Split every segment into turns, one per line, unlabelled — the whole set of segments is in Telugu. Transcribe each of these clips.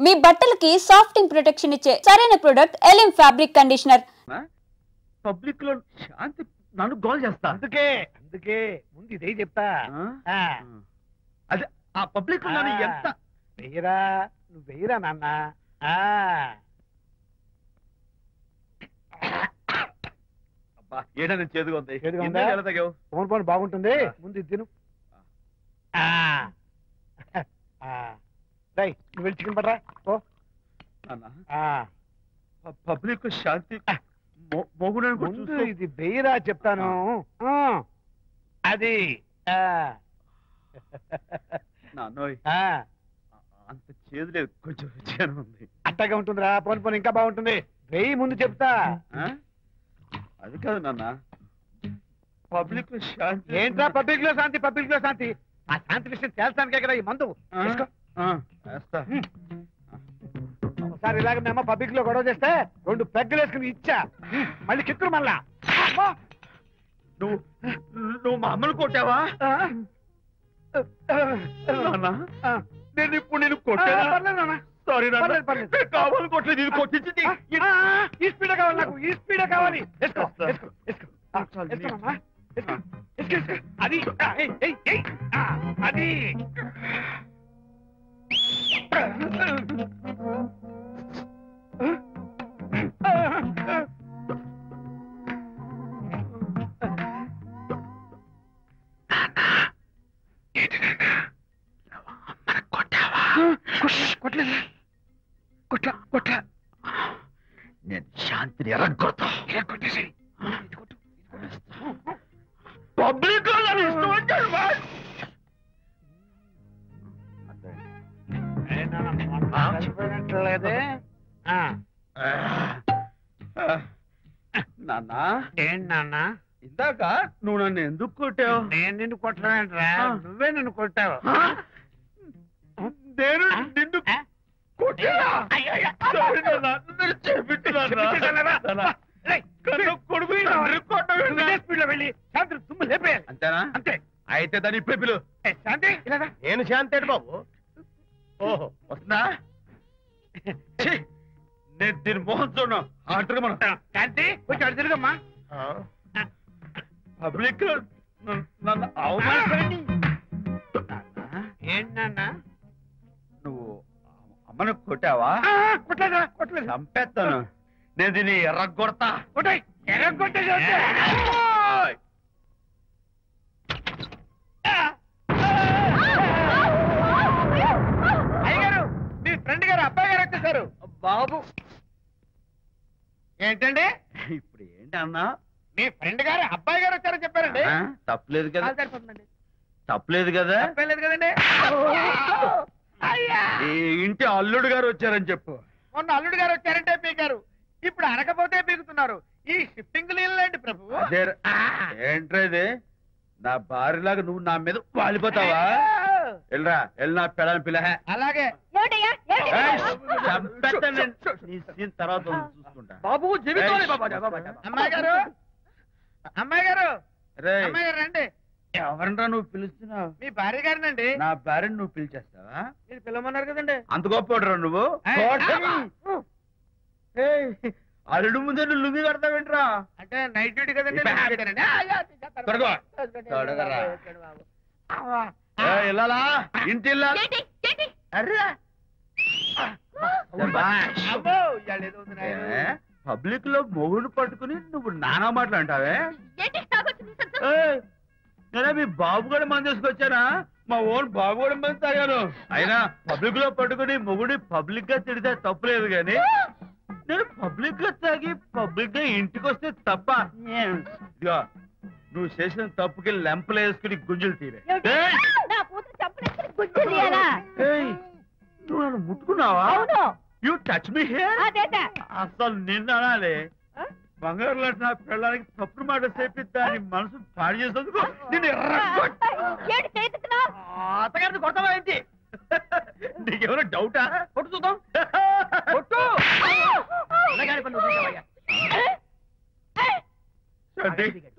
మీ బట్టలకి సాఫ్టింగ్ ప్రొటెక్షన్ ఇచ్చే సరైన ప్రొడక్ట్ ఎలిమ్ ఫ్యాబ్రిక్ కండిషనర్.
పబ్లిక్ లో శాంతి నన్ను గోల్ చేస్తా.
అందుకే ముందు ఇదే చెప్తా.
అదే ఆ పబ్లిక్ లో నన్ను ఎంత
వెయ్యరా, నువ్వు వెయ్యరా నాన్న.
ఏదైనా చేదుగా ఉంది.
ఫోన్ ఫోన్ బాగుంటుంది, ముందు ఇది తిను. నువ్వు వెళ్ళి చికెన్ పడరా.
పబ్లిక్ శాంతి
ముందు ఇది వెయ్యరా చెప్తాను. అది
అంత చేదు లేదు, కొంచెం రుచిగానే ఉంది.
అట్టగా ఉంటుందిరా. పోను పోను ఇంకా బాగుంటుంది. వెయ్యి ముందు చెప్తా.
అది కాదు నాన్న, పబ్లిక్ లో శాంతి.
ఏంట్రా పబ్లిక్ లో శాంతి? పబ్లిక్ లో శాంతి ఆ శాంతి విషయం తేల్చడానికే కదా ఈ మందు. ఒకసారి ఇలాగ మేము పబ్లిక్ లో గొడవ చేస్తే 2 పెగ్గలు వేసుకుని ఇచ్చా. మళ్ళీ కిక్కురు మళ్ళా.
నువ్వు మా అమ్మను కొట్టావా? నేను ఇప్పుడు నేను కొట్టాను. సారీ కావాలి కొట్టలేదు, ఇది కొట్టించింది.
ఈ స్పీడ్ కావాలి నాకు, ఈ స్పీడ్ కావాలి. అది అది
నేను శాంతిని ఎరగొడతా. పబ్లిక్ నాన్న.
ఏంటి నాన్న?
ఇందాక నువ్వు నన్ను ఎందుకు కొట్టావు?
నేను నిన్ను కొట్టలేంట్రా, నువ్వే నన్ను కొట్టావు.
నేను నిన్ను అంతేనా?
అంతే.
అయితే దాని పెప్పులు
శాంతి.
నేను శాంతి బాబు. ఓహో వస్తుందా? నేను దీని మోహన్ చూడను. ఆటగా మనం
శాంతి కొంచెం అటు తిరుగమ్మా.
పబ్లిక్ నన్ను అవమానించండి.
ఏంటి నాన్న?
నువ్వు అమ్మను కొట్టావా?
కొట్టలేదా? కొట్టలేదు.
చంపేస్తాను నేను దీన్ని ఎర్రగొడతా.
కొట్టాయి ఎర్రగొట్టే. అయ్యగారు, మీ ఫ్రెండ్ గారు అబ్బాయి గారు వచ్చేసారు.
బాబు
ఏంటండి
ఇప్పుడు ఏంటి అన్నా?
మీ ఫ్రెండ్ గారు అబ్బాయి గారు వచ్చారని చెప్పారండి.
తప్పలేదు కదా?
సరిపోతుందండి.
తప్పలేదు కదా?
తప్పలేదు కదండి.
ఈ ఇంటి అల్లుడు గారు వచ్చారని చెప్పు.
మొన్న అల్లుడు గారు వచ్చారంటే పీకారు, ఇప్పుడు అనకపోతే పీకుతున్నారు. ఈ షిఫ్టింగ్ లీలండి ప్రభు.
ఏంట్రేది? నా భార్యలాగా నువ్వు నా మీద వాలిపోతావా? వెళ్ళరా, వెళ్ళి నా పెళ్ళని పిల్ల.
అలాగే
తర్వాత చూసుకుంటా.
బాబు అమ్మాయి గారు, అమ్మాయి గారు, అమ్మాయి గారు రండి.
ఎవరినరా నువ్వు పిలుస్తున్నావు?
మీ భార్య గారినండి.
నా భార్యను నువ్వు పిలిచేస్తావా?
మీరు పిల్లమన్నారు కదండి.
అంత గొప్ప నువ్వు? అల్లుడు ముందే నువ్వు లుంగి కడతావేంట్రా?
అంటే నైట్ డ్యూటీ కదండి.
వెళ్ళాలా? ఇంటి పబ్లిక్ లో మొగుడు పట్టుకుని నువ్వు నానా మాటలు అంటావే? నేనే మీ బాబు కూడా మంది తీసుకొచ్చానా? మా ఓన్ బాబు కూడా మంది తాగాను. అయినా పబ్లిక్ లో పట్టుకుని మొగుడి పబ్లిక్ గా తిడితే తప్పులేదు గాని నేను పబ్లిక్ గా తాగి పబ్లిక్ గా ఇంటికి వస్తే తప్ప. ఇదిగో నువ్వు చేసిన తప్పుకి లెంపలు వేసుకుని గుంజులు తీరే. నువ్వు నన్ను ముట్టుకున్నావా? You touch me here. అసలు నిన్న అనాలి. బంగారు లాంటి నా పిల్లలకి తప్పుడు మాట చెప్పి దాని మనసు పాడు చేసేందుకు నేను అత్తగారిని కొడతావా ఏంటి? నీకేమైనా డౌటా? కొట్టు చూద్దాం. కొట్టు.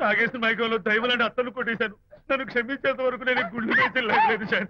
తాగేసిన మైకంలో దైవలాంటి అత్తలు కొట్టేశాను. నన్ను క్షమించేంత వరకు నేను గుళ్ళు వేసి లేదు శాంతి.